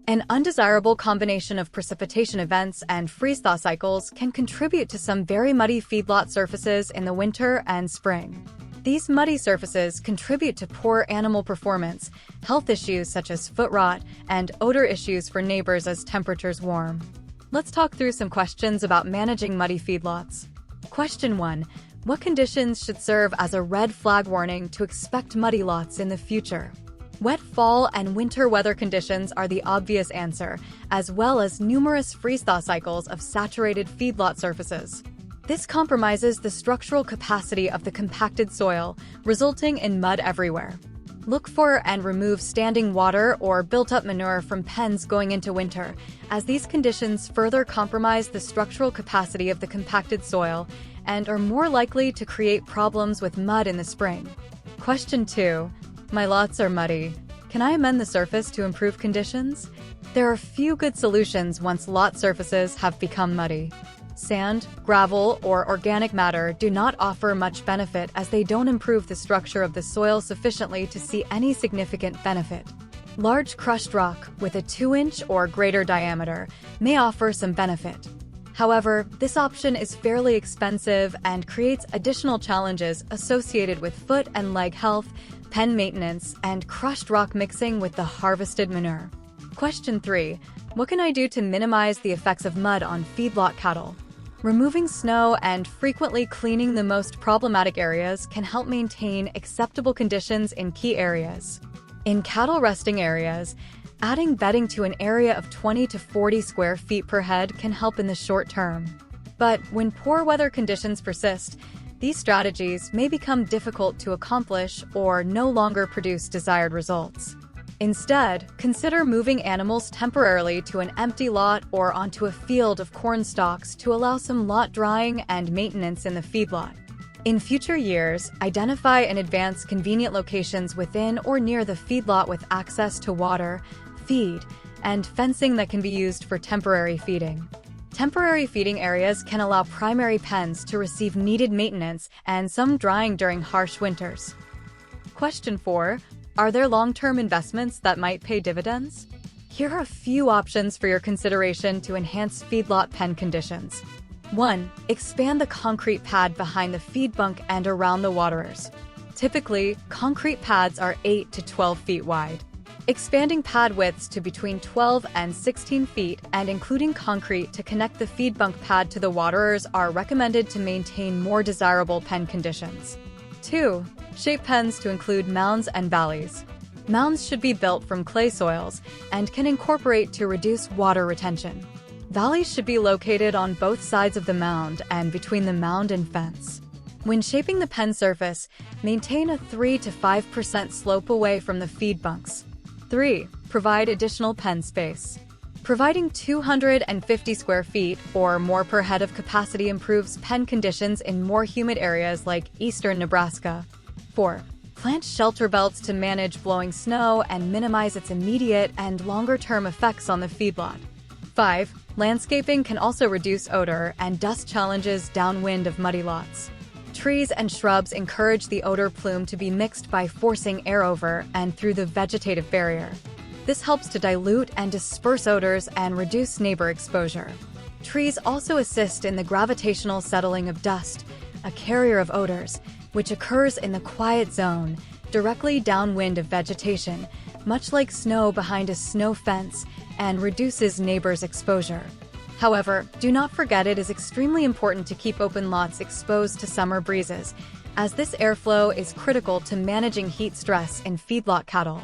An undesirable combination of precipitation events and freeze-thaw cycles can contribute to some very muddy feedlot surfaces in the winter and spring. These muddy surfaces contribute to poor animal performance, health issues such as foot rot, and odor issues for neighbors as temperatures warm. Let's talk through some questions about managing muddy feedlots. Question 1. What conditions should serve as a red flag warning to expect muddy lots in the future? Wet fall and winter weather conditions are the obvious answer, as well as numerous freeze-thaw cycles of saturated feedlot surfaces. This compromises the structural capacity of the compacted soil, resulting in mud everywhere. Look for and remove standing water or built-up manure from pens going into winter, as these conditions further compromise the structural capacity of the compacted soil and are more likely to create problems with mud in the spring. Question 2. My lots are muddy. Can I amend the surface to improve conditions? There are few good solutions once lot surfaces have become muddy. Sand, gravel, or organic matter do not offer much benefit as they don't improve the structure of the soil sufficiently to see any significant benefit. Large crushed rock with a 2-inch or greater diameter may offer some benefit. However, this option is fairly expensive and creates additional challenges associated with foot and leg health, pen maintenance, and crushed rock mixing with the harvested manure. Question 3. What can I do to minimize the effects of mud on feedlot cattle? Removing snow and frequently cleaning the most problematic areas can help maintain acceptable conditions in key areas. In cattle resting areas, adding bedding to an area of 20 to 40 square feet per head can help in the short term. But when poor weather conditions persist, these strategies may become difficult to accomplish or no longer produce desired results. Instead, consider moving animals temporarily to an empty lot or onto a field of corn stalks to allow some lot drying and maintenance in the feedlot. In future years, identify and advance convenient locations within or near the feedlot with access to water, feed, and fencing that can be used for temporary feeding. Temporary feeding areas can allow primary pens to receive needed maintenance and some drying during harsh winters. Question 4. Are there long-term investments that might pay dividends? Here are a few options for your consideration to enhance feedlot pen conditions. 1. Expand the concrete pad behind the feed bunk and around the waterers. Typically, concrete pads are 8 to 12 feet wide. Expanding pad widths to between 12 and 16 feet and including concrete to connect the feed bunk pad to the waterers are recommended to maintain more desirable pen conditions. 2. Shape pens to include mounds and valleys. Mounds should be built from clay soils and can incorporate to reduce water retention. Valleys should be located on both sides of the mound and between the mound and fence. When shaping the pen surface, maintain a 3 to 5% slope away from the feed bunks. 3. Provide additional pen space. Providing 250 square feet or more per head of capacity improves pen conditions in more humid areas like eastern Nebraska. 4. Plant shelter belts to manage blowing snow and minimize its immediate and longer-term effects on the feedlot. 5. Landscaping can also reduce odor and dust challenges downwind of muddy lots. Trees and shrubs encourage the odor plume to be mixed by forcing air over and through the vegetative barrier. This helps to dilute and disperse odors and reduce neighbor exposure. Trees also assist in the gravitational settling of dust, a carrier of odors, which occurs in the quiet zone, directly downwind of vegetation, much like snow behind a snow fence, and reduces neighbors' exposure. However, do not forget it is extremely important to keep open lots exposed to summer breezes, as this airflow is critical to managing heat stress in feedlot cattle.